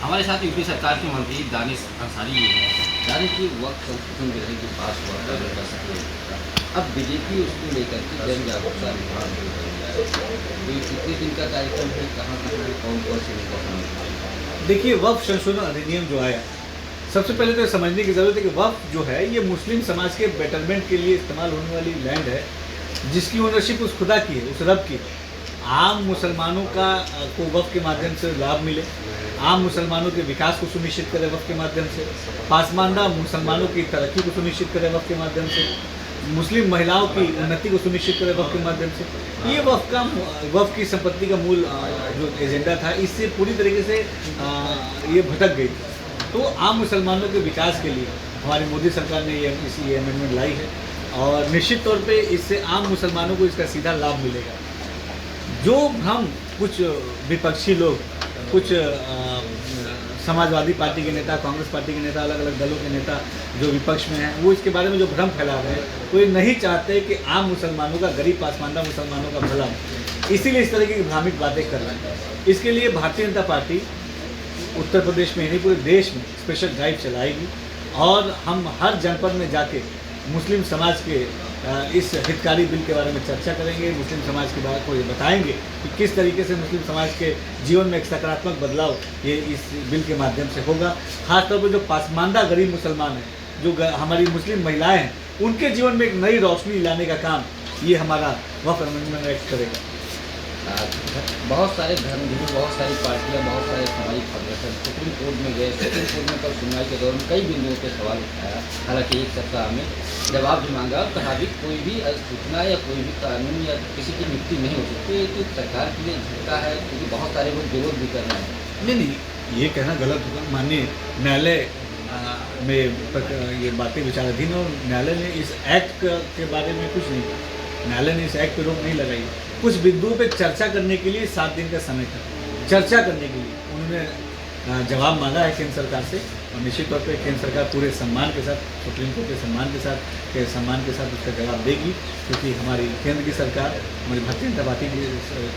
हमारे साथ यूपी सरकार के मंत्री दानिश अंसारी ये हैं। दानिश जी, वक्त संशोधन विधेयक जो पास हुआ कानून का सक्रिय, अब बीजेपी उसको लेकर के जन जागरूकता अभियान शुरू कर रहा है। तो ये कितने दिन का कार्यक्रम है, कहाँ कहाँ है, कौन कौन से मुद्दा शामिल? देखिए, वक्फ संशोधन अधिनियम जो आया, सबसे पहले तो समझने की ज़रूरत है कि वक्फ जो है ये मुस्लिम समाज के बेटरमेंट के लिए इस्तेमाल होने वाली लैंड है, जिसकी ओनरशिप उस खुदा की है, उस रब की है। आम मुसलमानों को वक्फ के माध्यम से लाभ मिले, आम मुसलमानों के विकास को सुनिश्चित करे वक्फ के माध्यम से, पासमानदा मुसलमानों की तरक्की को सुनिश्चित करे वक्फ के माध्यम से, मुस्लिम महिलाओं की उन्नति को सुनिश्चित करे वक्फ के माध्यम से। ये वक्फ की संपत्ति का मूल जो एजेंडा था, इससे पूरी तरीके से ये भटक गई। तो आम मुसलमानों के विकास के लिए हमारी मोदी सरकार ने ये अमेंडमेंट लाई है, और निश्चित तौर पे इससे आम मुसलमानों को इसका सीधा लाभ मिलेगा। जो हम कुछ विपक्षी लोग, कुछ समाजवादी पार्टी के नेता, कांग्रेस पार्टी के नेता, अलग अलग दलों के नेता जो विपक्ष में हैं, वो इसके बारे में जो भ्रम फैला रहे हैं, वो ये नहीं चाहते कि आम मुसलमानों का, गरीब पासमानदा मुसलमानों का भला हो, इसीलिए इस तरह की भ्रामिक बातें कर रहे हैं। इसके लिए भारतीय जनता पार्टी उत्तर प्रदेश में ही नहीं, पूरे देश में स्पेशल ड्राइव चलाएगी, और हम हर जनपद में जाके मुस्लिम समाज के इस हितकारी बिल के बारे में चर्चा करेंगे। मुस्लिम समाज के बारे को ये बताएंगे कि किस तरीके से मुस्लिम समाज के जीवन में एक सकारात्मक बदलाव ये इस बिल के माध्यम से होगा। खासतौर पर जो पासमानदा गरीब मुसलमान हैं, जो हमारी मुस्लिम महिलाएं हैं, उनके जीवन में एक नई रोशनी लाने का काम ये हमारा वक्फ अमेंडमेंट एक्ट करेगा। बहुत सारे धर्मगुरु, बहुत सारी पार्टियां, बहुत सारे सामाजिक संगठन सुप्रीम कोर्ट में गए। सुप्रीम कोर्ट में कल सुनवाई के दौरान कई बिंदुओं पर सवाल उठाया, हालांकि एक सप्ताह में जवाब भी मांगा और कहा भी कोई भी सूचना या कोई भी कानून या किसी की नियुक्ति नहीं हो सकती। ये तो सरकार के लिए झटका है, क्योंकि बहुत सारे लोग विरोध भी कर रहे हैं। नहीं, ये कहना गलत होगा। माननीय न्यायालय में ये बातें विचाराधीन, और न्यायालय ने इस एक्ट के बारे में कुछ नहीं कहा। न्यायालय ने इस एक्ट पर रोक नहीं लगाई। कुछ बिंदुओं पे चर्चा करने के लिए 7 दिन का समय था। चर्चा करने के लिए उन्होंने जवाब मांगा है केंद्र सरकार से, और निश्चित तौर पे केंद्र सरकार पूरे सम्मान के साथ, सुप्रीम कोर्ट के सम्मान के साथ उसका जवाब देगी, क्योंकि हमारी केंद्र की सरकार, हमारी भारतीय जनता पार्टी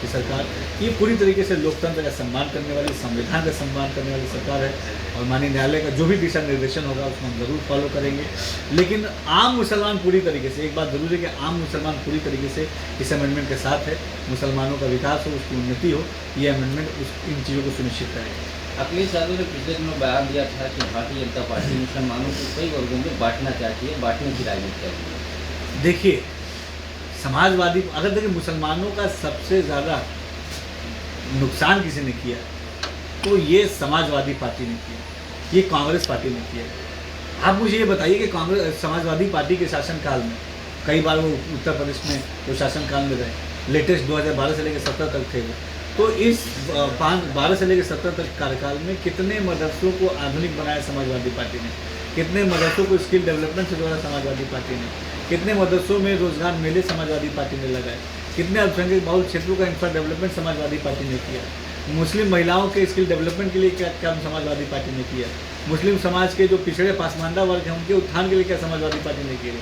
की सरकार ये पूरी तरीके से लोकतंत्र का सम्मान करने वाली, संविधान का सम्मान करने वाली सरकार है, और माननीय न्यायालय का जो भी दिशा निर्देशन होगा उसको हम ज़रूर फॉलो करेंगे। लेकिन आम मुसलमान पूरी तरीके से, एक बात ज़रूर है कि आम मुसलमान पूरी तरीके से इस अमेंडमेंट के साथ है। मुसलमानों का विकास हो, उसकी उन्नति हो, ये अमेंडमेंट इन चीज़ों को सुनिश्चित करेगा। अखिलेश यादव ने पिछले दिनों बयान दिया था कि भारतीय जनता पार्टी मुसलमानों को कई वर्गों में बांटना चाहती है, बांटने की राजनीति करती है। देखिए, समाजवादी, अगर देखिए मुसलमानों का सबसे ज़्यादा नुकसान किसी ने किया तो ये समाजवादी पार्टी ने किया, ये कांग्रेस पार्टी ने किया। आप मुझे ये बताइए कि कांग्रेस, समाजवादी पार्टी के शासनकाल में कई बार वो उत्तर प्रदेश में जो शासनकाल में रहे, लेटेस्ट 2012 से लेकर 17 तक थे वो, तो इस 12 से लेकर 17 तक कार्यकाल में कितने मदरसों को आधुनिक बनाया समाजवादी पार्टी ने, कितने मदरसों को स्किल डेवलपमेंट से जोड़ा समाजवादी पार्टी ने, कितने मदरसों में रोजगार मेले समाजवादी पार्टी ने लगाए, कितने अल्पसंख्यक बहुल क्षेत्रों का इंफ्रा डेवलपमेंट समाजवादी पार्टी ने किया, मुस्लिम महिलाओं के स्किल डेवलपमेंट के लिए क्या काम समाजवादी पार्टी ने किया, मुस्लिम समाज के जो पिछड़े पासमानदा वर्ग हैं उनके उत्थान के लिए क्या समाजवादी पार्टी ने किया।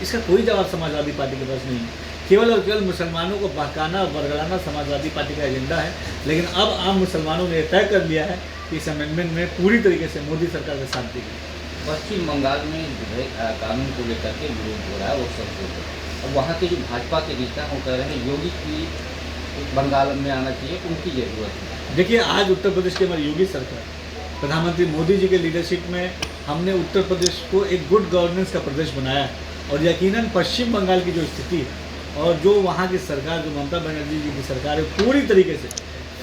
इसका कोई जवाब समाजवादी पार्टी के पास नहीं है। केवल और केवल मुसलमानों को बहकाना और बरगलाना समाजवादी पार्टी का एजेंडा है। लेकिन अब आम मुसलमानों ने तय कर लिया है कि इस अमेंडमेंट में पूरी तरीके से मोदी सरकार का साथ देगी। पश्चिम बंगाल में कानून को लेकर के विरोध हो रहा है, वो संशोधन। अब वहाँ के जो भाजपा के नेता हैं वो कह रहे हैं योगी की बंगाल में आना चाहिए, उनकी जरूरत है। देखिए, आज उत्तर प्रदेश की हमारी योगी सरकार, प्रधानमंत्री मोदी जी के लीडरशिप में हमने उत्तर प्रदेश को एक गुड गवर्नेंस का प्रदेश बनाया है, और यकीनन पश्चिम बंगाल की जो स्थिति है और जो वहाँ की सरकार, जो ममता बनर्जी जी की सरकार है, पूरी तरीके से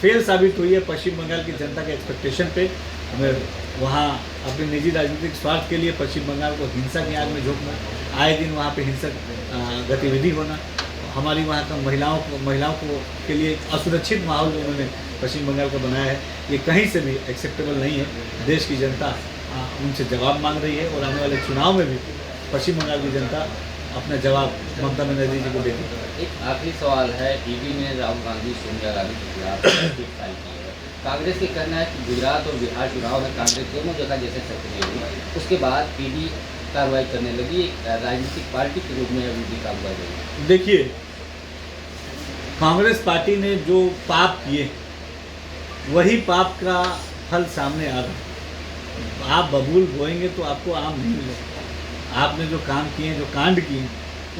फेल साबित हुई है पश्चिम बंगाल की जनता के एक्सपेक्टेशन पे। हमें वहाँ अपने निजी राजनीतिक स्वार्थ के लिए पश्चिम बंगाल को हिंसा की आग में झोंकना, आए दिन वहाँ पे हिंसक गतिविधि होना, हमारी वहाँ का महिलाओं को के लिए एक असुरक्षित माहौल जो उन्होंने पश्चिम बंगाल को बनाया है, ये कहीं से भी एक्सेप्टेबल नहीं है। देश की जनता उनसे जवाब मांग रही है, और आने वाले चुनाव में भी पश्चिम बंगाल की जनता अपना जवाब ममता बनर्जी जी को देगी। एक आखिरी सवाल है, ईडी ने राहुल गांधी, सोनिया गांधी के खिलाफ फाइल की है। कांग्रेस का कहना है कि गुजरात और बिहार चुनाव में कांग्रेस दोनों जगह जैसे सक्रिय हुई, उसके बाद ईडी कार्रवाई करने लगी, एक राजनीतिक पार्टी के रूप में अभी भी कार्रवाई लगी। देखिए, कांग्रेस पार्टी ने जो पाप किए वही पाप का फल सामने आ रहा है। आप बबूल बोएंगे तो आपको आम नहीं मिलेगा। आपने जो काम किए, जो कांड किए,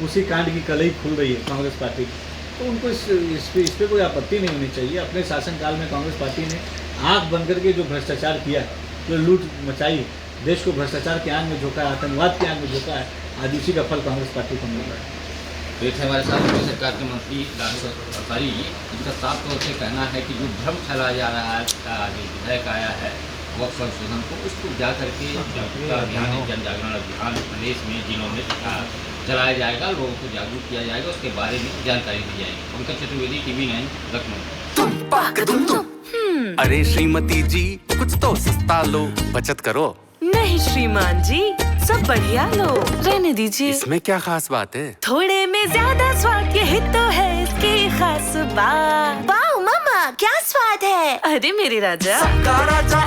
उसी कांड की कलई खुल रही है कांग्रेस पार्टी की। तो उनको इस पे कोई आपत्ति नहीं होनी चाहिए। अपने शासनकाल में कांग्रेस पार्टी ने आंख बंद करके जो भ्रष्टाचार किया, जो लूट मचाई, देश को भ्रष्टाचार के आग में झोंका है, आतंकवाद के आग में झोंका है, आज उसी का फल कांग्रेस पार्टी को मिल रहा है। तो एक हमारे साथ यूपी सरकार के मंत्री लालू प्रसादी जी, इनका साफ तौर से कहना है कि जो भ्रम फैलाया जा रहा है, जो विधेयक आया है वक्फ संशोधन को, उसको जा करके जागरूकता अभियान, जन जागरण अभियान प्रदेश में जिलों में चलाया जाएगा, लोगों को जागरूक किया जाएगा, उसके बारे में जानकारी दी जाएगी। पंकज चतुर्वेदी, TV9 लखनऊ। अरे श्रीमती जी, कुछ तो सस्ता लो, बचत करो। नहीं श्रीमान जी, सब बढ़िया लो, रहने दीजिए। इसमें क्या खास बात है? थोड़े में ज्यादा स्वाद, यही तो है इसकी खास बात। वाह मामा, क्या स्वाद है। अरे मेरे राजा, राजा